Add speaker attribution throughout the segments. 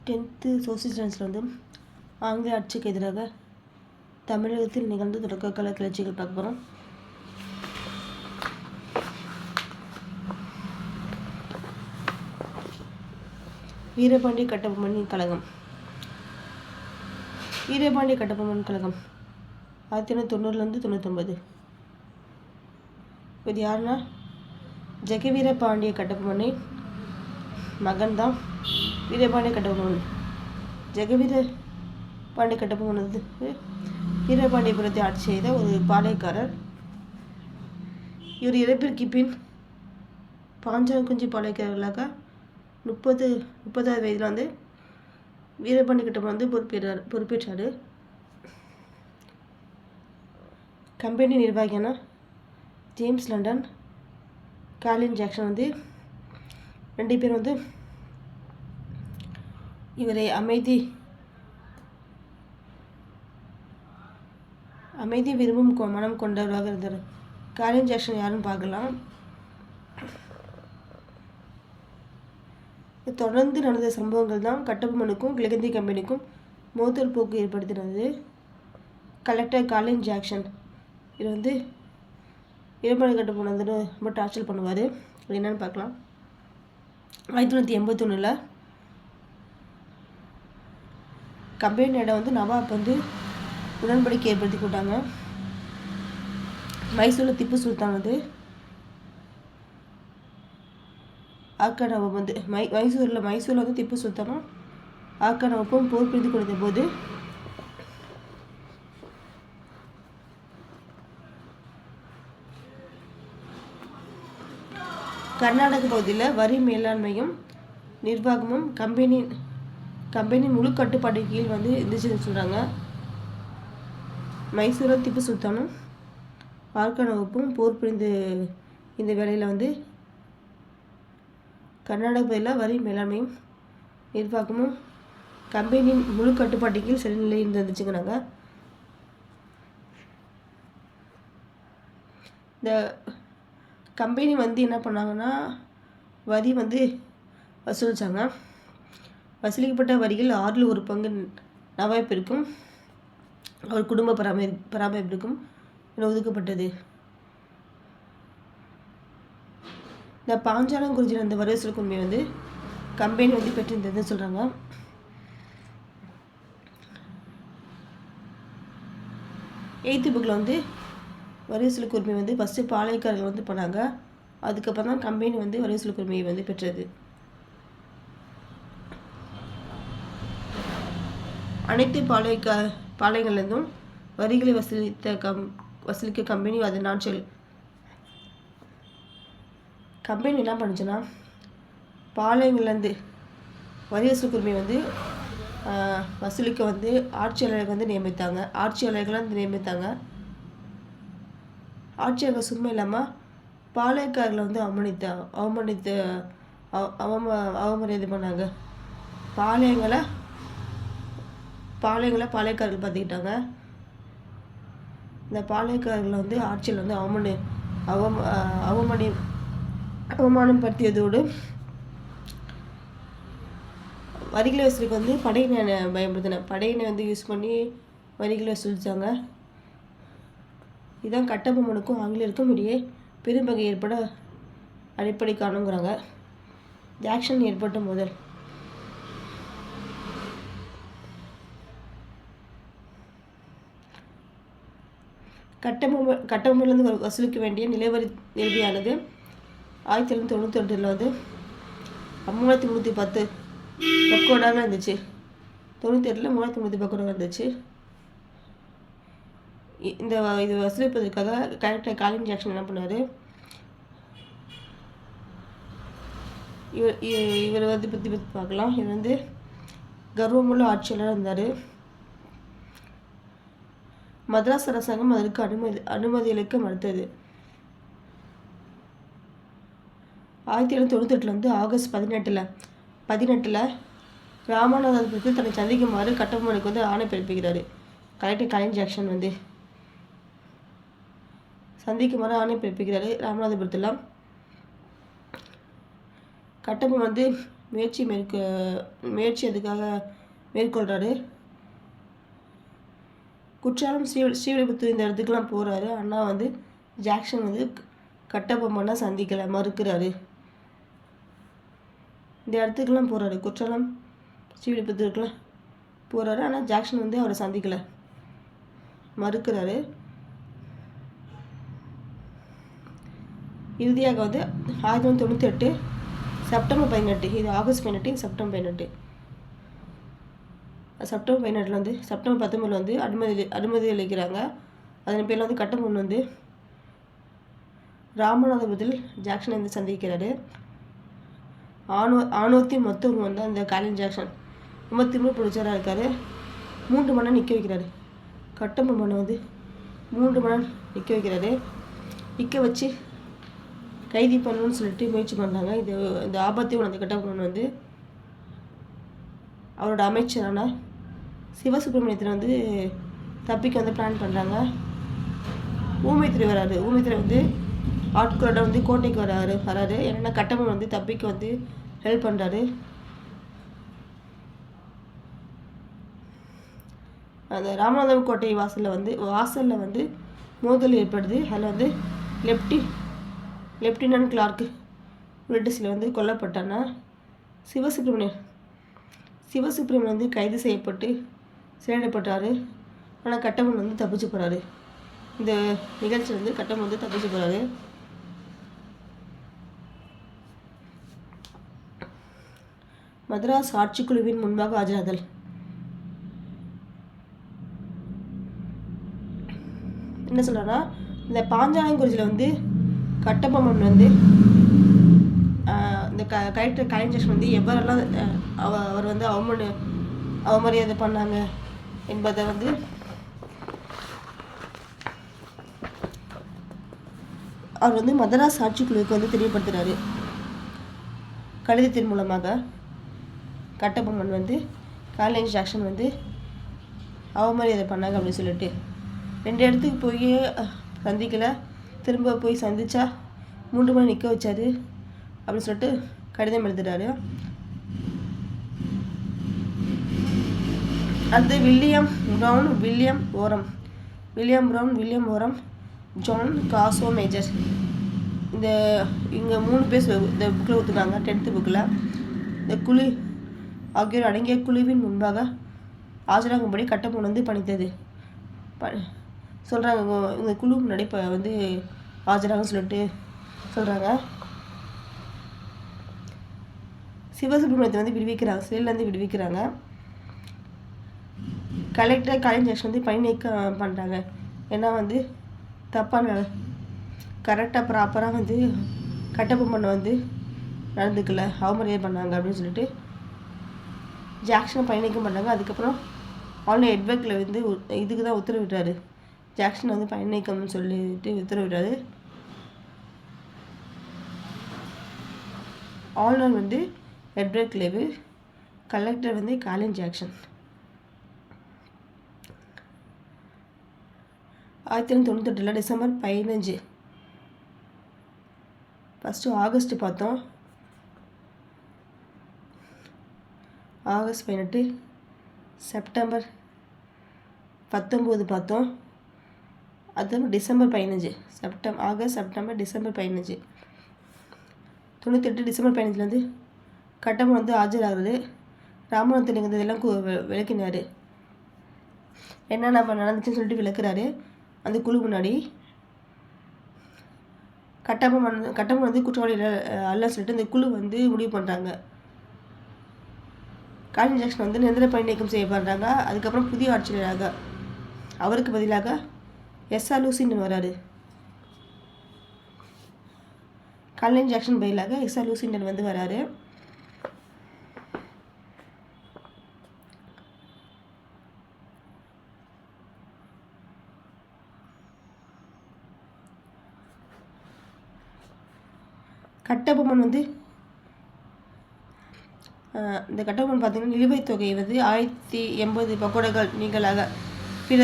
Speaker 1: 10th social சயின்ஸில் வந்து ஆங்கில ஆட்சிக்கு எதிராக தமிழகத்தில் நிகழ்ந்த தொடக்ககால கிளர்ச்சிகள் பார்க்க போகிறோம். வீரபாண்டிய கட்டபொம்மனின் கழகம். வீரபாண்டிய கட்டபொம்மன் கழகம் 1990 99. இது யாருன்னா ஜெகவீர பாண்டிய கட்டபொம்மனை மகன் தான் வீரபாண்டிய கட்டபொம்மன். ஜெகவீர பாண்டிய கட்டபொம்மன் வந்து வீரபாண்டியபுரத்தை ஆட்சி செய்த ஒரு பாளையக்காரர். இவர் இறப்பிற்கு பின் பாஞ்சாலங்குறிச்சி பாளையக்காரர்களாக 30வது வயதில் வந்து வீரபாண்டிய கட்டபொம்மன் வந்து பொறுப்பேற்றார். கம்பெனி நிர்வாகியான ஜேம்ஸ் லண்டன், காலின் ஜாக்சன் வந்து 2 பேர் வந்து இவரை அமைதி விரும்பும் மனம் கொண்டவராக இருந்தார். காலின் ஜாக்சன் யாருன்னு பார்க்கலாம். தொடர்ந்து நடந்த சம்பவங்கள் தான் கட்டபொம்மனுக்கும் கிழக்கிந்திய கம்பெனிக்கும் மோதல் போக்கு ஏற்படுத்தினது. கலெக்டர் காலின் ஜாக்சன் இது வந்து வீரபாண்டிய கட்டபொம்மன் வந்து ரொம்ப டார்ச்சர் பண்ணுவார். அது என்னென்னு பார்க்கலாம். 1981 கம்பெனியிடம் வந்து நவாப் வந்து உடன்படிக்கை ஏற்படுத்தி கொண்டாங்க. மைசூரில் திப்பு சுல்தான் வந்து ஆக்கா நவாப் வந்து மைசூரில் வந்து திப்பு சுல்தானும் ஆக்கா நவாப்பும் போர் புரிந்து கொடுத்த போது கர்நாடக பகுதியில் வரி மேலாண்மையும் நிர்வாகமும் கம்பெனி முழு கட்டுப்பாடு கீழ் வந்து இருந்துச்சுன்னு சொல்கிறாங்க. மைசூரில் திப்பு சுல்தானும் ஆர்கா நவாப்பும் போர் புரிந்து இந்த வேலையில் வந்து கர்நாடக பகுதியில் வரி மேலாண்மையும் நிர்வாகமும் கம்பெனியின் முழு கட்டுப்பாட்டு கீழ் சில நிலையில் இருந்துச்சுங்கிறாங்க. இந்த கம்பெனி வந்து என்ன பண்ணாங்கன்னா வரி வந்து வசூலித்தாங்க. வசூலிக்கப்பட்ட வரிகள் 6ல் 1 பங்கு நவாப்பிற்கும் அவர் குடும்ப பராமரிப்பிற்கும் ஒதுக்கப்பட்டது. இந்த பாஞ்சாலங்குறிச்சியில் அந்த வரி வசூல் உரிமை வந்து கம்பெனி வந்து பெற்றிருந்ததுன்னு சொல்கிறாங்க. எய்த்து புக்கில் வந்து வரி வசூலுக்கு உரிமை வந்து ஃபஸ்ட்டு பாளையக்காரர்கள் வந்து பண்ணாங்க. அதுக்கப்புறம் தான் கம்பெனி வந்து வரி வசூலுக்கு உரிமையை வந்து பெற்றது. அனைத்து பாளையங்கள்லேருந்தும் வரிகளை வசூலிக்க கம்பெனி அதனால் கம்பெனி என்ன பண்ணுச்சுன்னா பாளையங்கள்லேருந்து வரி வசூலுக்கு உரிமையை வந்து வசூலிக்க வந்து ஆட்சியாளர்கள் வந்து நியமித்தாங்க. ஆட்சியாளர்கள் சும்மா இல்லாமல் பாளையக்காரர்களை வந்து அவமரியாதை பண்ணாங்க. பாளையங்களை பாளையக்காரர்கள் பார்த்துக்கிட்டாங்க. இந்த பாளையக்காரர்களை வந்து ஆட்சியில் வந்து அவமானப்படுத்தியதோடு வரிகளை வசூலுக்கு வந்து படையினை வந்து யூஸ் பண்ணி வரிகளை வசூலித்தாங்க. இதுதான் கட்டபொம்மனுக்கும் ஆங்கிலேயருக்கும் இடையே பெரும்பகை ஏற்பட அடிப்படை காரணங்கிறாங்க. ஜாக்சன் ஏற்பட்ட முதல் கட்டபொம்மனிலிருந்து வசூலிக்க வேண்டிய நிலவரி நிலுவையானது 1992 வந்து 3310 பக்கோடாக இருந்துச்சு. 98 3310 பக்கோடாக இருந்துச்சு. இது வசூலிப்பதற்காக கலெக்டர் காலின் ஜாக்சன் என்ன பண்ணார், இவர் வந்து பற்றி பார்க்கலாம். இவர் வந்து கர்வமுள்ள ஆட்சியாளராக இருந்தார். மദ്രാஸ் அரசாங்கம் அதற்கு அனுமதி அளிக்க மறுத்தது. 1798 வந்து ஆகஸ்ட் 18 ராமநாதபுரத்தில் தன்னை சந்திக்குமாறு கட்டபொம்மனுக்கு வந்து ஆணை பிறப்பிக்கிறார். கலெக்டர் காலின் ஜாக்சன் வந்து சந்திக்குமாறு ஆணை பிறப்பிக்கிறார் ராமநாதபுரத்தில். கட்டபொம்மன் வந்து முயற்சி அதுக்காக மேற்கொள்கிறாரு. குற்றாலம் ஸ்ரீவில்லிபுத்தூர் இந்த இடத்துக்குலாம் போகிறாரு. ஆனால் வந்து ஜாக்சன் வந்து கட்டபொம்மனை சந்திக்கலை, மறுக்கிறாரு. இந்த இடத்துக்குலாம் போகிறாரு, குற்றாலம் ஸ்ரீவில்லிபுத்தூருக்குலாம் போகிறாரு. ஆனால் ஜாக்சன் வந்து அவரை சந்திக்கலை, மறுக்கிறாரு. இறுதியாக வந்து 1998 செப்டம்பர் 18, இது ஆகஸ்ட் 18, செப்டம்பர் 18. செப்டம்பர் 18 வந்து செப்டம்பர் 19 வந்து அனுமதி அளிக்கிறாங்க. அதன் பேரில் வந்து கட்டபொம்மன் வந்து ராமநாதபுரத்தில் ஜாக்சனை வந்து சந்திக்கிறாரு. ஆணவத்தையும் மொத்தம் வந்து அந்த காலின் ஜாக்சன் ரொம்ப திரும்ப பிடிச்சவராக இருக்கார். 3 மணி நேரம் நிற்க வைக்கிறாரு. கட்டபொம்மனை வந்து 3 மணி நேரம் நிற்க வைக்கிறாரு. நிற்க வச்சு கைதி பண்ணணும்னு சொல்லிட்டு முயற்சி பண்ணுறாங்க. இந்த ஆபத்தையும் உணர்ந்த கட்டபொம்மன் வந்து அவரோட அமைச்சரான சிவசுப்ரமணியத்தில் வந்து தப்பிக்க வந்து பிளான் பண்ணுறாங்க. ஊமைத்துறை வராரு. ஊமைத்துறை வந்து ஆட்களோட வந்து கோட்டைக்கு வராரு. ஏன்னா கட்டபொம்மன் வந்து தப்பிக்க வந்து ஹெல்ப் பண்ணுறாரு. அந்த ராமநாதபுரம் கோட்டை வாசலில் வந்து மோதல் ஏற்படுது. அதில் வந்து லெப்டினன்ட் கிளார்க் உள்ளிட்ட சில வந்து கொல்லப்பட்டானா. சிவசுப்ரமணியன் வந்து கைது செய்யப்பட்டு சிறையிடப்பட்டார். ஆனால் கட்டபொம்மன் வந்து தப்பிச்சு போகிறாரு. இந்த நிகழ்ச்சி வந்து கட்டபொம்மன் வந்து தப்பிச்சு போகிறாரு. மதராஸ் ஆட்சிக்குழுவின் முன்பாக ஆஜராதல். என்ன சொல்கிறேன்னா, இந்த பாஞ்சாலங்குறிச்சியில் வந்து கட்டபொம்மன் வந்து இந்த கலெக்டர் காலின் ஜாக்சன் வந்து எவரெல்லாம் அவர் வந்து அவமரியாதை பண்ணாங்க என்பதை வந்து அவர் வந்து மதராஸ் ஆட்சிக்குழுவுக்கு வந்து தெரியப்படுத்துகிறாரு. கடிதத்தின் மூலமாக கட்டபொம்மன் வந்து காலின் ஜாக்சன் வந்து அவமரியாதை பண்ணாங்க அப்படின்னு சொல்லிட்டு 2 இடத்துக்கு போய் சந்திக்கலை. திரும்ப போய் சந்திச்சா 3 மணி நிற்க வச்சாரு அப்படின்னு சொல்லிட்டு கடிதம் எழுதுறாரு. அடுத்து வில்லியம் ப்ரவுன் ஓரம், ஜான் காசோ மேஜர், இங்கே 3 பேர் இந்த புக்கில் ஒத்துக்காங்க. 10th புக்கில் இந்த குழு ஆகியோர் அடங்கிய குழுவின் முன்பாக ஆஜராகும்படி கட்டபொம்மன் வந்து பணித்தது சொல்கிறாங்க. இந்த குழு முன்னாடி இப்போ வந்து ஆஜராகன்னு சொல்லிட்டு சொல்கிறாங்க. சிவசுப்ரமணியத்தை வந்து சிறையிலேருந்து விடுவிக்கிறாங்க. கலெக்டர் காலின் ஜாக்சன் வந்து பணி நீக்கம் பண்ணுறாங்க. ஏன்னா வந்து தப்பான கரெக்டாக ப்ராப்பராக வந்து கட்டபொம்மனை வந்து நடந்துக்கல, அவமரியாதை பண்ணாங்க அப்படின்னு சொல்லிட்டு ஜாக்சனை பணி நீக்கம் பண்ணாங்க. அதுக்கப்புறம் ஆன்லைன் எட்வர்க்கில் வந்து இதுக்கு தான் உத்தரவிட்டார். ஜாக்சன் வந்து பணி நீக்கம்னு சொல்லிட்டு உத்தரவிட்டார். ஆளுநர் வந்து எட்வர்ட் லேவு, கலெக்டர் வந்து காலின் ஜாக்சன். 1998 டிசம்பர் 15. ஃபஸ்ட்டு ஆகஸ்ட் பார்த்தோம். ஆகஸ்ட் 18, செப்டம்பர் 19 பார்த்தோம். அதுவும் December 15. August, September, December 15. 98 December 15 Kattabomman வந்து ஆஜராகுது. ராமநாதத்தில் இருந்ததெல்லாம் விளக்கினார். என்ன நம்ம நடந்துச்சுன்னு சொல்லிட்டு விளக்குறாரு அந்த குழு முன்னாடி. கட்டபொம்மன் வந்து குற்றவாளி அல்ல சொல்லிட்டு இந்த குழு வந்து முடிவு பண்ணுறாங்க. காலின் ஜாக்சன் வந்து நிரந்தர பணி நீக்கம் செய்யப்படுறாங்க. அதுக்கப்புறம் புதிய ஆட்சியாளராக அவருக்கு பதிலாக எஸ்ஆர் லூசிண்டன் வராரு. காலின் ஜாக்சன் பதிலாக எஸ்ஆர் லூசிண்டன் வந்து வராரு. கட்டபொம்மன் வந்து இந்த கட்டபொம்மன் பார்த்தீங்கன்னா நிலுவைத் தொகை வந்து 1080 பக்கோடைகள் நீங்களாக பிற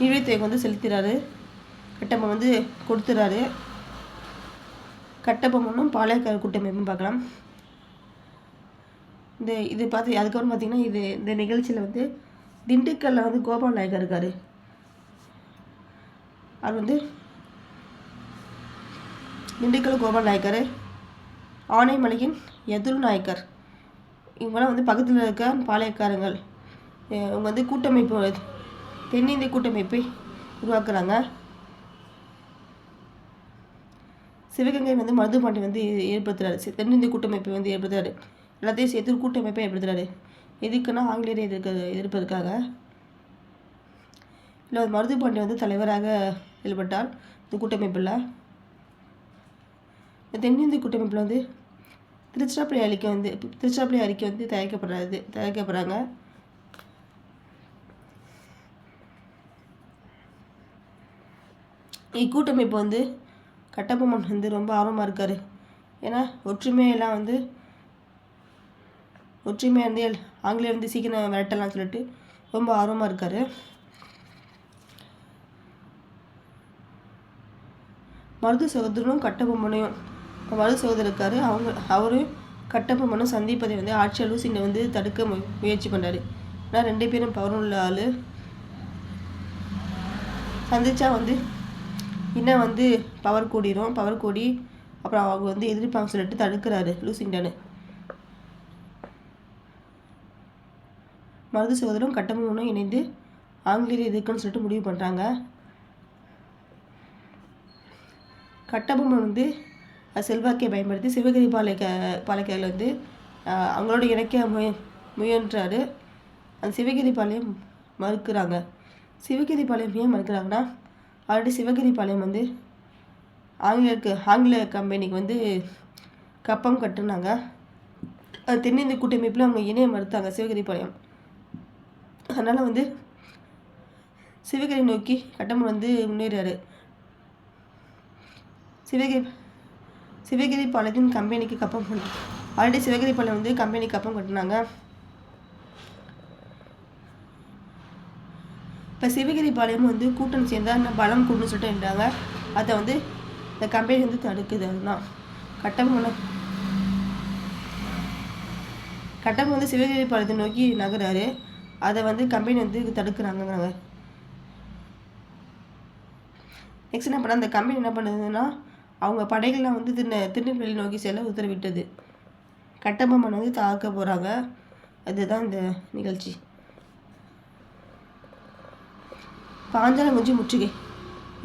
Speaker 1: நிலுவைத் தொகை வந்து செலுத்துகிறாரு. கட்டபொம்மன் வந்து கொடுத்துறாரு. கட்டபொம்மனும் பாளையக்கார கூட்டமைப்பும் பார்க்கலாம். இது பார்த்து அதுக்கப்புறம் பார்த்திங்கன்னா இந்த நிகழ்ச்சியில் வந்து திண்டுக்கல்லில் வந்து கோபால் நாயக்கர் இருக்கார். அவர் வந்து திண்டுக்கல் கோபால் நாயக்கர், ஆனைமலையின் எதிர் நாயக்கர், இவங்களாம் வந்து பக்கத்தில் இருக்க பாளையக்காரங்கள். இவங்க வந்து கூட்டமைப்பு, தென்னிந்திய கூட்டமைப்பை உருவாக்குறாங்க. சிவகங்கை வந்து மருதுபாண்டி வந்து ஏற்படுத்துகிறாரு. தென்னிந்திய கூட்டமைப்பை வந்து ஏற்படுத்துறாரு. எல்லாத்தையும் சேர்த்து கூட்டமைப்பை ஏற்படுத்துறாரு. எதுக்குன்னா ஆங்கிலேயரை எதிர்ப்பதற்காக. இல்லை மருதுபாண்டி வந்து தலைவராக செயல்பட்டார் இந்த கூட்டமைப்பில். தென்னிந்திய கூட்டமைப்பில் வந்து திருச்சிராப்பள்ளி அறிக்கை வந்து தயாரிக்கப்படுறாங்க. இக்கூட்டமைப்பு வந்து கட்டபொம்மன் வந்து ரொம்ப ஆர்வமாக இருக்கார். ஏன்னா ஒற்றுமையாக இருந்து ஆங்கிலேயர் வந்து சீக்கிரம் விரட்டலாம்னு சொல்லிட்டு ரொம்ப ஆர்வமாக இருக்கார். மருது சகோதரனும் கட்டபொம்மனையும் மருது சகோதரர் இருக்கார். அவரும் கட்டபொம்மனும் சந்திப்பதை வந்து ஆட்சியாளர் லூசிங்கை வந்து தடுக்க முயற்சி பண்ணார். ஆனால் 2 பேரும் பவர் உள்ள ஆள். சந்திச்சா வந்து இன்னும் வந்து பவர் கூடி அப்புறம் அவங்க வந்து எதிர்ப்பாங்க சொல்லிட்டு தடுக்கிறாரு லூசிங்டனு. மருது சகோதரரும் கட்டபொம்மனும் இணைந்து ஆங்கிலேயர் எதிர்க்குன்னு சொல்லிட்டு முடிவு பண்ணுறாங்க. கட்டபொம்மன் வந்து செல்வாக்கை பயன்படுத்தி சிவகிரி பாளையக்காரில் வந்து அவங்களோட இணைக்க முயன்றாரு. அந்த சிவகிரி பாளையம் மறுக்கிறாங்க. சிவகிரி பாளையம் ஏன் மறுக்கிறாங்கன்னா, ஆல்ரெடி சிவகிரி பாளையம் வந்து ஆங்கில கம்பெனிக்கு வந்து கப்பம் கட்டுனாங்க. அது தென்னிந்திய கூட்டமைப்பில் அவங்க இணைய மறுத்தாங்க சிவகிரி பாளையம். அதனால் வந்து சிவகிரி நோக்கி கட்டபொம்மன் வந்து முன்னேறாரு. சிவகிரி பாளையத்தின் கம்பெனிக்கு கப்பம் ஆல்ரெடி சிவகிரி பாளையம் வந்து கம்பெனிக்கு கப்பம் கட்டினாங்க. இப்போ சிவகிரி பாளையம் வந்து கூட்டணி சேர்ந்தால் பலம் கூட்டணும்னு சொல்லிட்டு இருந்தாங்க. அதை வந்து இந்த கம்பெனி வந்து தடுக்குது. அதுதான் கட்டபொம்மன் வந்து சிவகிரி பாளையத்தை நோக்கி நகராரு. அதை வந்து கம்பெனி வந்து தடுக்கிறாங்க. நெக்ஸ்ட் என்ன பண்ணால் அந்த கம்பெனி என்ன பண்ணுதுன்னா, அவங்க படைகள்லாம் வந்து திருநெல்வேலி நோக்கி செல்ல உத்தரவிட்டது. கட்டபொம்மன் வந்து தாக்க போகிறாங்க. அதுதான் இந்த நிகழ்ச்சி. பாஞ்சாலங்குறிச்சி முற்றுகை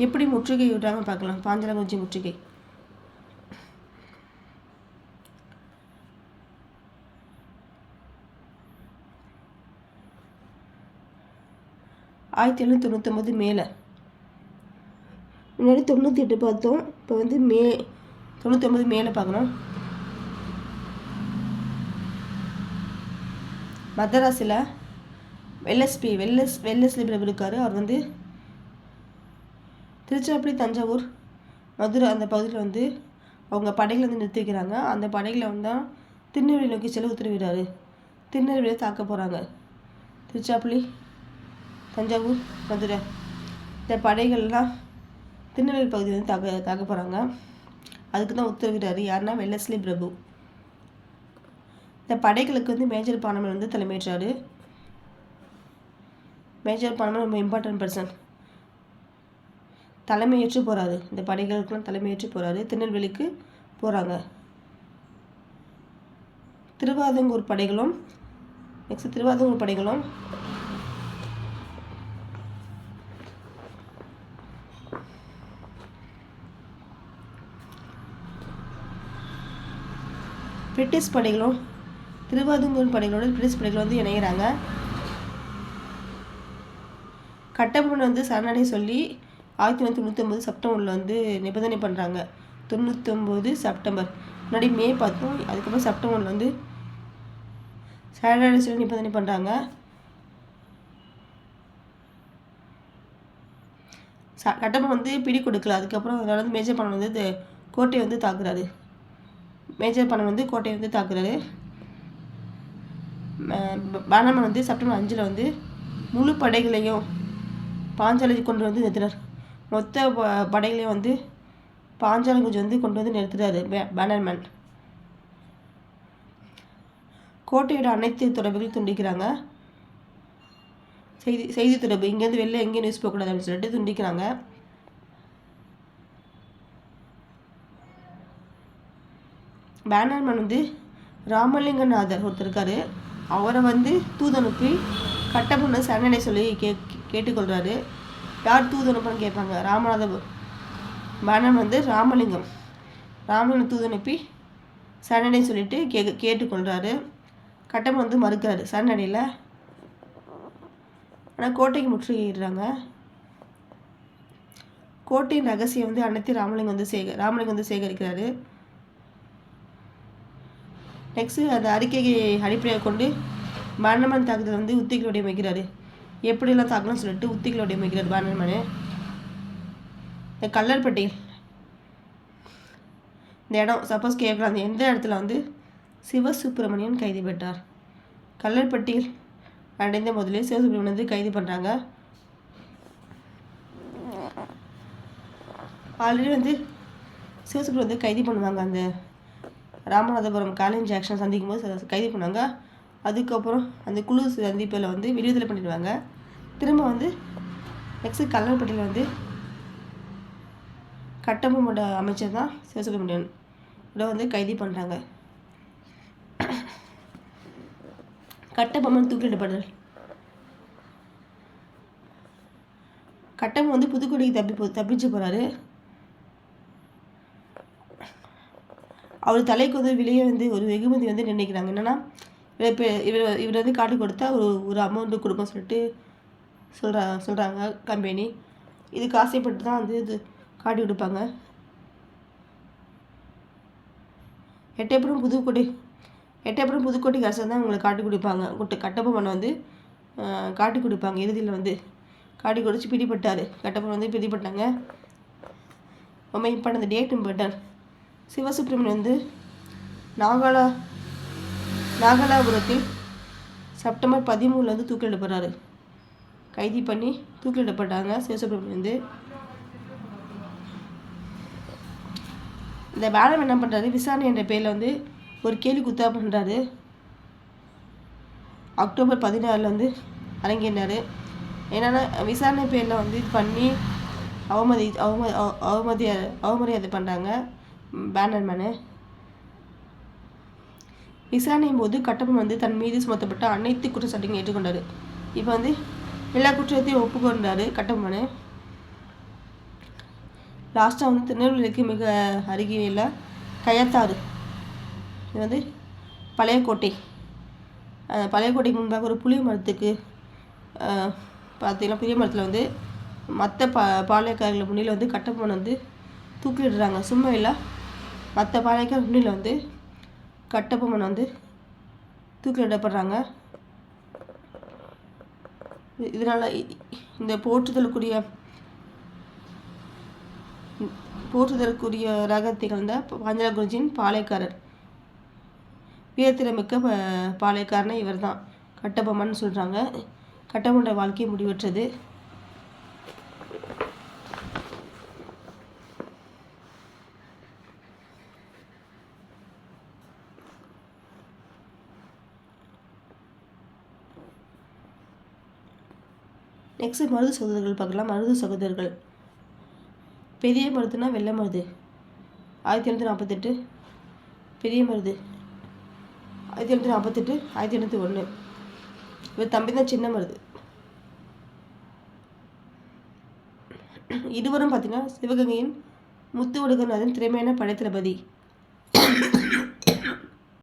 Speaker 1: எப்படி முற்றுகை விடுறாங்கன்னு பார்க்கலாம். பாஞ்சாலங்குறிச்சி முற்றுகை 1799 மேலே. முன்னாடி 98 பார்த்தோம். இப்போ வந்து 99 மேலே பார்க்கணும். மதராஸில் வெல்லஸ்லி பிரபு இருக்கார். அவர் வந்து திருச்சிராப்பள்ளி, தஞ்சாவூர், மதுரை அந்த பகுதியில் வந்து அவங்க படைகளை வந்து நிறுத்தி வைக்கிறாங்க. அந்த படைகளை வந்து திருநெல்வேலி நோக்கி செல்ல உத்தரவிடுறாரு. திருநெல்வேலியை தாக்க போகிறாங்க. திருச்சிராப்பள்ளி, தஞ்சாவூர், மதுரை இந்த படைகள்லாம் திருநெல்வேலி பகுதி வந்து தாக்க போகிறாங்க. அதுக்கு தான் உத்தரவிடுறாரு. யாருன்னா வெல்லஸ்லி பிரபு. இந்த படைகளுக்கு வந்து மேஜர் பானமன் வந்து தலைமையேற்றார். மேஜர் பானமன் ரொம்ப இம்பார்ட்டன்ட் பர்சன். தலைமையேற்று போகிறாரு. இந்த படைகளுக்கெல்லாம் தலைமையேற்று போகிறாரு. திருநெல்வேலிக்கு போகிறாங்க. திருவாதங்கூர் படைகளும் பிரிட்டிஷ் படைகளும் திருவாதங்கூர் படைகளோட பிரிட்டிஷ் படைகள் வந்து இணைகிறாங்க. கட்டபொம்மன் வந்து சரணடை சொல்லி 1999 செப்டம்பரில் வந்து நிபந்தனை பண்ணுறாங்க. 99 செப்டம்பர், முன்னாடி மே பார்த்தோம். அதுக்கப்புறம் செப்டம்பரில் வந்து சரணடை சொல்லி நிபந்தனை பண்ணுறாங்க. கட்டபொம்மன் வந்து பிடி கொடுக்கல. அதுக்கப்புறம் அதனால வந்து மேஜர் பானமன் வந்து கோட்டையை வந்து தாக்குறாரு. பானமன் வந்து செப்டம்பர் 5 வந்து முழு படைகளையும் பாஞ்சாலைக்கு கொண்டு வந்து நிறுத்தினார். மொத்த படைகளையும் வந்து பாஞ்சாலங்குறிச்சி வந்து கொண்டு வந்து நிறுத்துறாரு பேனர்மேன். கோட்டையோட அனைத்து தொடர்புகளையும் துண்டிக்கிறாங்க. செய்தி தொடர்பு இங்கேருந்து வெளில எங்கேயும் நியூஸ் போகக்கூடாது அப்படின்னு சொல்லிட்டு துண்டிக்கிறாங்க. பேனர்மேன் வந்து ராமலிங்கநாதர் ஒருத்தர் இருக்கார், அவரை வந்து தூதனுப்பி கட்டபொம்மனை சரணடை சொல்லி கேட்டுக்கொள்கிறாரு. யார் தூதனுப்புன்னு கேட்பாங்க. பேனர்மேன் வந்து ராமலிங்கம் தூதனுப்பி சரணடை சொல்லிட்டு கேட்டுக்கொள்கிறாரு. கட்டபொம்மன் வந்து மறுக்கிறாரு சரணடையில். ஆனால் கோட்டைக்கு முற்றுகையிடுறாங்க. கோட்டையின் ரகசியம் வந்து அனைத்து ராமலிங்கம் வந்து சேகரிக்கிறாரு. நெக்ஸ்ட்டு அந்த அறிக்கையை அடிப்படையாக கொண்டு பேனர்மேன் தாக்குதல் வந்து உத்திகள் வடிவமைக்கிறாரு. எப்படியெல்லாம் தாக்கணும்னு சொல்லிட்டு உத்திகள் வடிவமைக்கிறார் பேனர்மேனு. இந்த கல்லர்பட்டி இந்த இடம் சப்போஸ் கேட்கலாம், அந்த எந்த இடத்துல வந்து சிவசுப்பிரமணியன் கைது பெற்றார். கல்லர்பட்டியில் அடைந்த முதலே சிவசுப்பிரமணியன் வந்து கைது பண்ணுறாங்க. ஆல்ரெடி வந்து சிவசுப்பிரமணியன் வந்து கைது பண்ணுவாங்க. அந்த ராமநாதபுரம் காலேஜ் ஆக்ஷன் சந்திக்கும் போது கைது பண்ணுவாங்க. அதுக்கப்புறம் அந்த குழு சந்திப்பில் வந்து விடுதலை பண்ணிடுவாங்க. திரும்ப வந்து நெக்ஸ்ட்டு கல்லர்பட்டியில் வந்து கட்டபொம்மனோட அமைச்சர் தான் சிவசுப்பிரமணியன் வந்து கைது பண்ணுறாங்க. கட்டபொம்மன் தூக்கிலிடப்படுதல். கட்டபொம்மன் வந்து புதுக்கோட்டைக்கு தப்பிச்சு போகிறாரு. அவர் தலைக்கு வந்து வெளியே வந்து ஒரு வெகுமதி வந்து நிர்ணயிக்கிறாங்க. என்னென்னா இவர் வந்து காட்டி கொடுத்தா ஒரு அமௌண்ட்டு கொடுக்கும் சொல்லிட்டு சொல்கிறாங்க கம்பெனி. இதுக்கு ஆசைப்பட்டு தான் வந்து இது காட்டி கொடுப்பாங்க. எட்டயபுரம் புதுக்கோட்டைக்கு அரசர் தான் உங்களை காட்டி கொடுப்பாங்க. கட்டபொம்மன் வந்து காட்டி கொடுப்பாங்க. இறுதியில் வந்து காட்டி கொடுத்து பிடிபட்டார். கட்டபொம்மன் வந்து பிடிபட்டாங்க. ரொம்ப இம்பார்ட்டன் அந்த டேட் இம்பார்ட்டன். சிவசுப்பிரமணியன் வந்து நாகலாபுரத்தில் செப்டம்பர் 13 வந்து தூக்கிலிடப்படுறாரு. கைது பண்ணி தூக்கிலிடப்பட்டாங்க சிவசுப்பிரமணியன் வந்து. இந்த பேனம் என்ன பண்ணுறாரு, விசாரணை என்ற பேரில் வந்து ஒரு கேலி குத்தா பண்ணுறாரு. அக்டோபர் 16 வந்து அரங்கேறினார். என்னென்னா விசாரணை பேரில் வந்து பண்ணி அவமரியாதை பண்ணுறாங்க பேனர்மேனு. விசாரணையின் போது கட்டபொம்மன் வந்து தன் மீது சுமத்தப்பட்ட அனைத்து குற்றச்சாட்டையும் ஏற்றுக்கொண்டார். இப்போ வந்து எல்லா குற்றத்தையும் ஒப்புக்கொண்டார் கட்டபொம்மனு. லாஸ்ட்டாக வந்து திருநெல்வேலிக்கு மிக அருகில் கயத்தாறு, இது வந்து பழைய கோட்டைக்கு முன்பாக ஒரு புளிய மரத்துக்கு பார்த்தீங்கன்னா புளிய மரத்தில் வந்து மற்ற பாளையக்காரர்கள் முன்னில் வந்து கட்டபொம்மன் வந்து தூக்கிலிடுறாங்க. சும்மா இல்லை, மற்ற பாளையக்காரர் முன்னில் வந்து கட்டபொம்மன் வந்து தூக்கிலிடப்படுறாங்க. இதனால் இந்த போற்றுதலுக்குரிய ரக திகழ்ந்த பாஞ்சாலகுறிச்சியின் பாளையக்காரர், வீரத்திறமிக்க பாளையக்காரனை இவர் தான் கட்டபொம்மன் சொல்கிறாங்க. கட்டபொம்மனோட வாழ்க்கை முடிவற்றது. நெக்ஸ்ட் மருது சகோதரர்கள் பார்க்கலாம். மருது சகோதரர்கள் பெரிய மருதுனா வெள்ளை மருது 1748, பெரிய மருது 1748, 1801. இவர் தம்பி தான் சின்ன மருது. இருவரும் பார்த்தீங்கன்னா சிவகங்கையின் முத்துவடுகநாதன் திறமையான படைத்தளபதி.